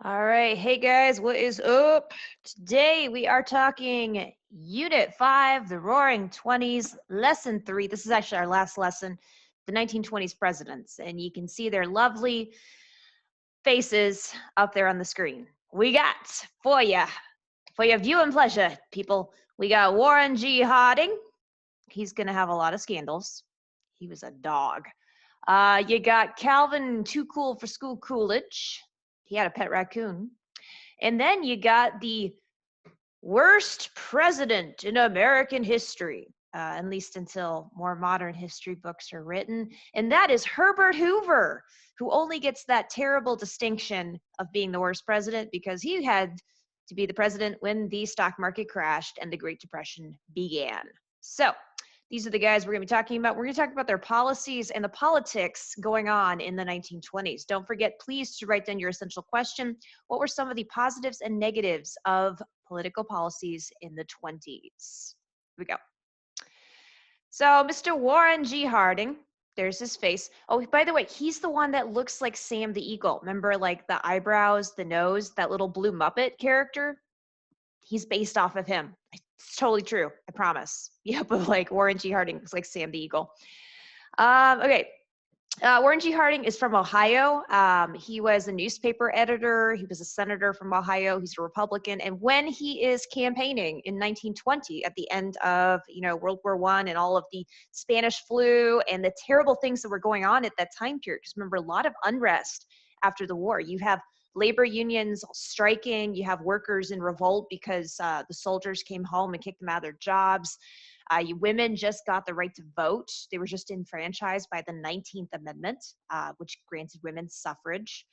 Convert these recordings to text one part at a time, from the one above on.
All right. Hey guys, what is up? Today we are talking Unit 5, the Roaring 20s, Lesson 3. This is actually our last lesson, the 1920s presidents. And you can see their lovely faces up there on the screen. We got for your viewing pleasure, people, we got Warren G. Harding. He's going to have a lot of scandals. He was a dog. You got Calvin Too Cool for School Coolidge. He had a pet raccoon. And then you got the worst president in American history, at least until more modern history books are written. And that is Herbert Hoover, who only gets that terrible distinction of being the worst president because he had to be the president when the stock market crashed and the Great Depression began. So, these are the guys we're going to be talking about. We're going to talk about their policies and the politics going on in the 1920s. Don't forget, please, to write down your essential question. What were some of the positives and negatives of political policies in the 20s? Here we go. So, Mr. Warren G. Harding, there's his face. Oh, by the way, he's the one that looks like Sam the Eagle. Remember, like the eyebrows, the nose, that little blue Muppet character? He's based off of him. It's totally true. I promise. Yeah, but like Warren G. Harding looks like Sam the Eagle. Okay. Warren G. Harding is from Ohio. He was a newspaper editor. He was a senator from Ohio. He's a Republican. And when he is campaigning in 1920, at the end of World War I and all of the Spanish flu and the terrible things that were going on at that time period, because remember, a lot of unrest after the war. You have labor unions striking. You have workers in revolt because the soldiers came home and kicked them out of their jobs. Women just got the right to vote. They were just enfranchised by the 19th Amendment, which granted women suffrage.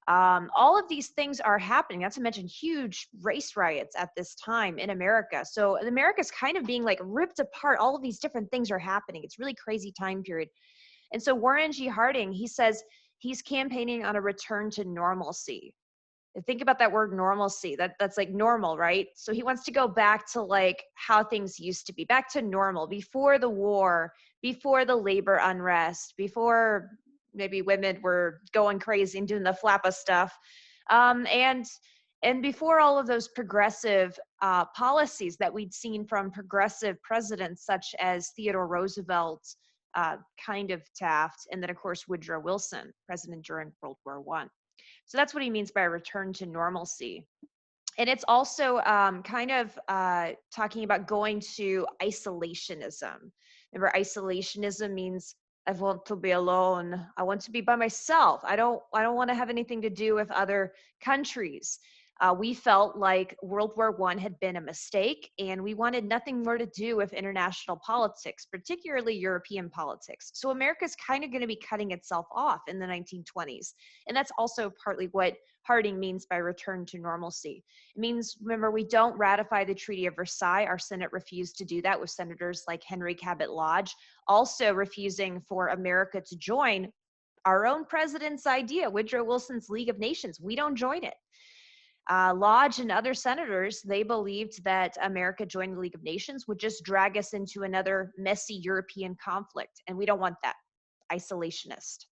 All of these things are happening, not to mention huge race riots at this time in America. So America's kind of being like ripped apart. All of these different things are happening. It's really crazy time period. And so Warren G. Harding, he says he's campaigning on a return to normalcy. Think about that word normalcy. That's like normal, right? So he wants to go back to like how things used to be, back to normal before the war, before the labor unrest, before maybe women were going crazy and doing the flappa stuff, and before all of those progressive policies that we'd seen from progressive presidents such as Theodore Roosevelt, kind of Taft, and then of course Woodrow Wilson, president during World War I. So that's what he means by a return to normalcy. And it's also kind of talking about going to isolationism. Remember, isolationism means I want to be alone. I want to be by myself. I don't want to have anything to do with other countries. We felt like World War I had been a mistake, and we wanted nothing more to do with international politics, particularly European politics. So America's kind of going to be cutting itself off in the 1920s. And that's also partly what Harding means by return to normalcy. It means, remember, we don't ratify the Treaty of Versailles. Our Senate refused to do that, with senators like Henry Cabot Lodge also refusing for America to join our own president's idea, Woodrow Wilson's League of Nations. We don't join it. Lodge and other senators, they believed that America joining the League of Nations would just drag us into another messy European conflict, and we don't want that. Isolationist.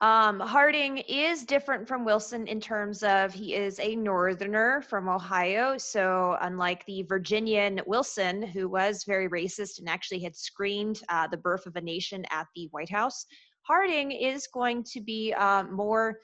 Harding is different from Wilson in terms of he is a northerner from Ohio. So unlike the Virginian Wilson, who was very racist and actually had screened the birth of a nation at the White House, Harding is going to be more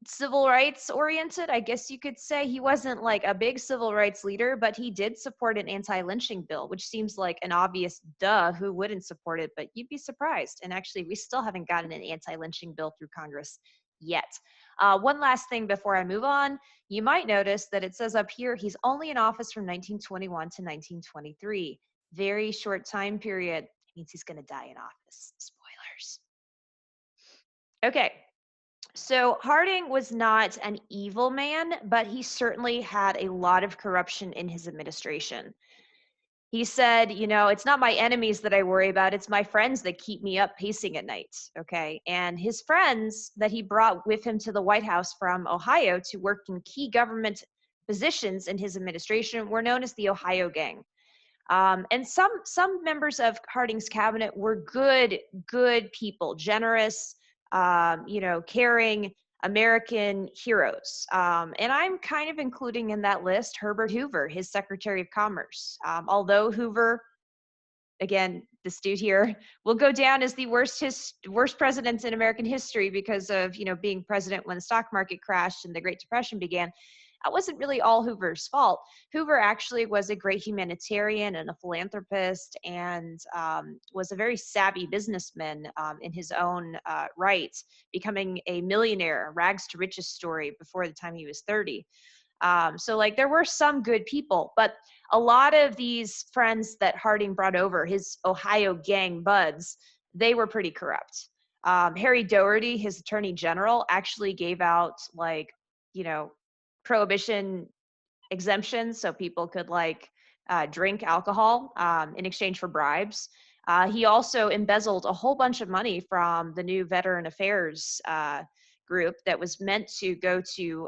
civil rights oriented, I guess you could say. He wasn't like a big civil rights leader, but he did support an anti-lynching bill, which seems like an obvious duh. Who wouldn't support it? But you'd be surprised. And actually, we still haven't gotten an anti-lynching bill through Congress yet. One last thing before I move on, you might notice that it says up here he's only in office from 1921 to 1923. Very short time period. It means he's going to die in office. Spoilers. Okay. So Harding was not an evil man, but he certainly had a lot of corruption in his administration. He said, it's not my enemies that I worry about, it's my friends that keep me up pacing at night. Okay. And his friends that he brought with him to the White House from Ohio to work in key government positions in his administration were known as the Ohio Gang. And some members of Harding's cabinet were good people, generous, caring, American heroes. And I'm kind of including in that list Herbert Hoover, his Secretary of Commerce. Although Hoover, again, this dude here, will go down as the worst president in American history because of, being president when the stock market crashed and the Great Depression began. That wasn't really all Hoover's fault. Hoover actually was a great humanitarian and a philanthropist, and was a very savvy businessman in his own right, becoming a millionaire, rags to riches story before the time he was 30. So like there were some good people, but a lot of these friends that Harding brought over, his Ohio gang buds, they were pretty corrupt. Harry Doherty, his attorney general, actually gave out like, prohibition exemptions so people could like drink alcohol in exchange for bribes. He also embezzled a whole bunch of money from the new Veteran Affairs group that was meant to go to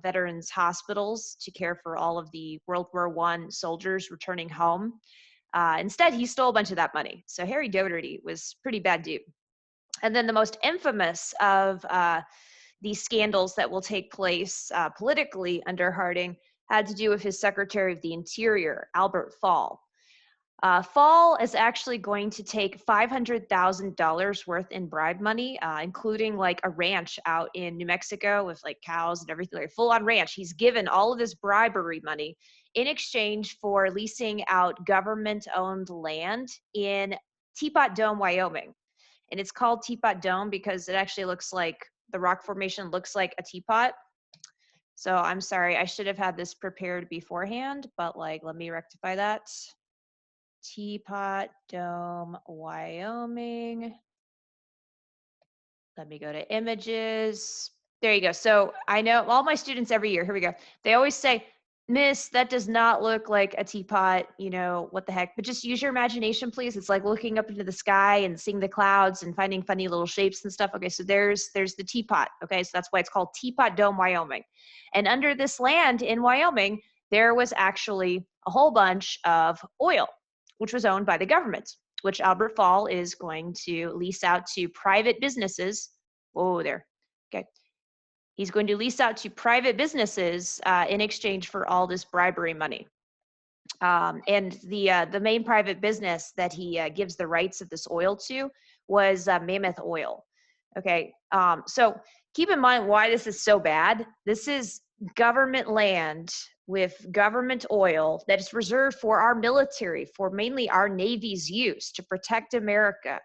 veterans hospitals to care for all of the World War I soldiers returning home. Instead, he stole a bunch of that money. So Harry Doherty was pretty bad dude. And then the most infamous of these scandals that will take place politically under Harding had to do with his Secretary of the Interior, Albert Fall. Fall is actually going to take $500,000 worth in bribe money, including like a ranch out in New Mexico with like cows and everything, like full on ranch. He's given all of this bribery money in exchange for leasing out government owned land in Teapot Dome, Wyoming. And it's called Teapot Dome because it actually looks like the rock formation looks like a teapot. So I'm sorry, I should have had this prepared beforehand, but like, let me rectify that. Teapot Dome, Wyoming. Let me go to images. There you go. So I know all my students every year, here we go. They always say, Miss, that does not look like a teapot, what the heck, but just use your imagination, please. It's like looking up into the sky and seeing the clouds and finding funny little shapes and stuff. Okay, so there's the teapot. Okay, so that's why it's called Teapot Dome, Wyoming. And under this land in Wyoming, there was actually a whole bunch of oil, which was owned by the government, which Albert Fall is going to lease out to private businesses. Whoa, there. Okay. He's going to lease out to private businesses in exchange for all this bribery money. And the main private business that he gives the rights of this oil to was Mammoth Oil. Okay, so keep in mind why this is so bad. This is government land with government oil that is reserved for our military, for mainly our Navy's use to protect America.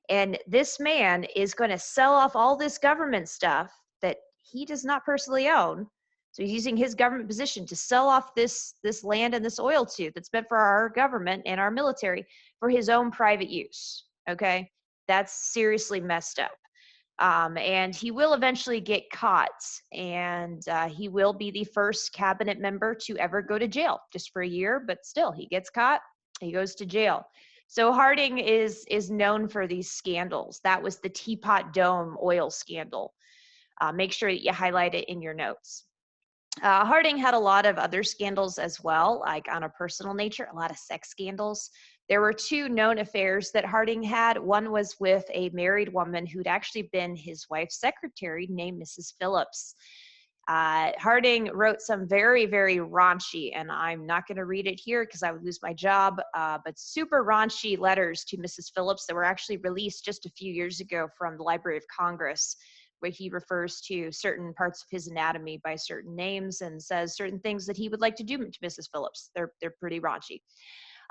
And this man is going to sell off all this government stuff that he does not personally own. So he's using his government position to sell off this land and this oil too that's meant for our government and our military for his own private use. Okay, that's seriously messed up. And he will eventually get caught, and he will be the first cabinet member to ever go to jail, just for a year, but still, he gets caught, he goes to jail. So Harding is known for these scandals. That was the Teapot Dome oil scandal. Make sure that you highlight it in your notes. Harding had a lot of other scandals as well, like on a personal nature, a lot of sex scandals. There were two known affairs that Harding had. One was with a married woman who'd actually been his wife's secretary named Mrs. Phillips. Harding wrote some very, very raunchy, and I'm not going to read it here because I would lose my job, but super raunchy letters to Mrs. Phillips that were actually released just a few years ago from the Library of Congress, where he refers to certain parts of his anatomy by certain names and says certain things that he would like to do to Mrs. Phillips. They're pretty raunchy.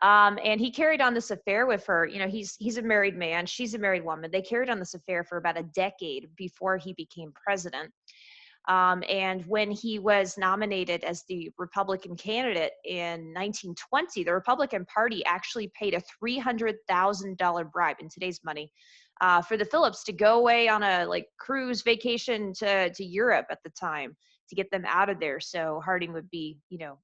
And he carried on this affair with her. He's a married man, she's a married woman. They carried on this affair for about a decade before he became president. And when he was nominated as the Republican candidate in 1920, the Republican Party actually paid a $300,000 bribe in today's money for the Phillips to go away on a cruise vacation to Europe at the time to get them out of there. So Harding would be,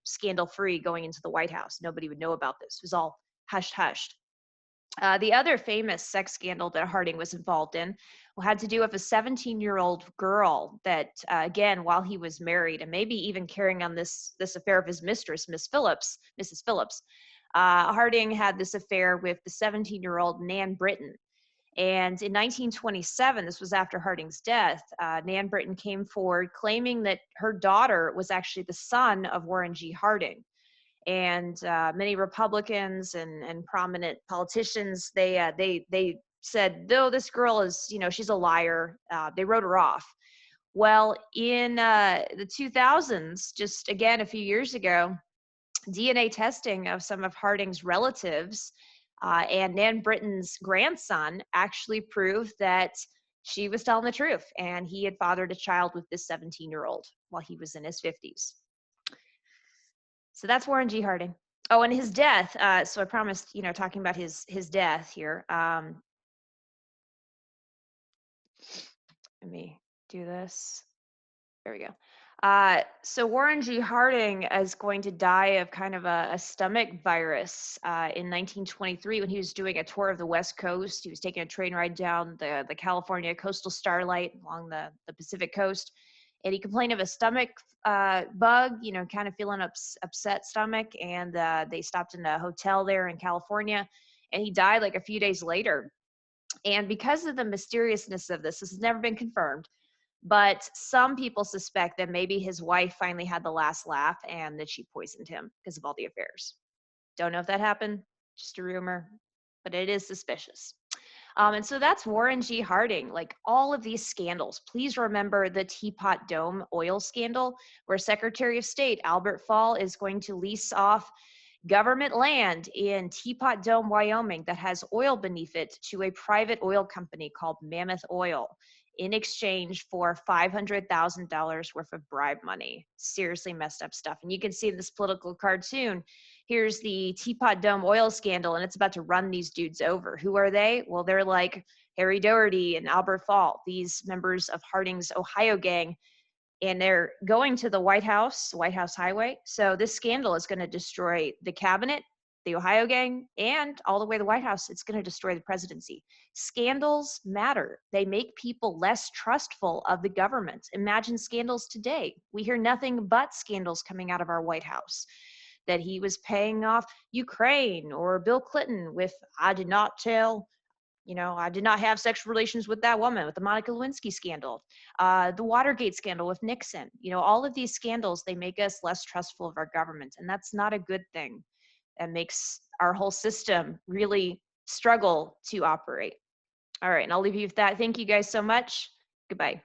scandal free going into the White House. Nobody would know about this. It was all hushed. The other famous sex scandal that Harding was involved in had to do with a 17-year-old girl that, again, while he was married and maybe even carrying on this affair of his mistress, Mrs. Phillips, Harding had this affair with the 17-year-old Nan Britton. And in 1927, this was after Harding's death, Nan Britton came forward claiming that her daughter was actually the son of Warren G. Harding. And many Republicans and prominent politicians, they said, no, this girl is, she's a liar. They wrote her off. Well, in the 2000s, just again a few years ago, DNA testing of some of Harding's relatives and Nan Britton's grandson actually proved that she was telling the truth, and he had fathered a child with this 17-year-old while he was in his 50s. So that's Warren G. Harding. Oh, and his death. So I promised, talking about his death here. Let me do this. There we go. So Warren G. Harding is going to die of kind of a stomach virus in 1923 when he was doing a tour of the West Coast. He was taking a train ride down the California coastal starlight along the Pacific coast. And he complained of a stomach bug, kind of feeling upset stomach. And they stopped in a hotel there in California. And he died like a few days later. And because of the mysteriousness of this has never been confirmed, but some people suspect that maybe his wife finally had the last laugh and that she poisoned him because of all the affairs. Don't know if that happened, just a rumor, but it is suspicious. And so that's Warren G. Harding. Like all of these scandals, please remember the Teapot Dome oil scandal, where Secretary of State Albert Fall is going to lease off government land in Teapot Dome, Wyoming, that has oil beneath it to a private oil company called Mammoth Oil in exchange for $500,000 worth of bribe money. Seriously messed up stuff. And you can see this political cartoon. Here's the Teapot Dome oil scandal, and it's about to run these dudes over. Who are they? Well, they're like Harry Doherty and Albert Fall, these members of Harding's Ohio gang, and they're going to the White House Highway. So this scandal is going to destroy the cabinet, the Ohio gang, and all the way to the White House. It's going to destroy the presidency. Scandals matter. They make people less trustful of the government. Imagine scandals today. We hear nothing but scandals coming out of our White House, that he was paying off Ukraine, or Bill Clinton with, I did not tell, I did not have sexual relations with that woman, with the Monica Lewinsky scandal, the Watergate scandal with Nixon. All of these scandals, they make us less trustful of our government, and that's not a good thing. That makes our whole system really struggle to operate. All right, and I'll leave you with that. Thank you guys so much. Goodbye.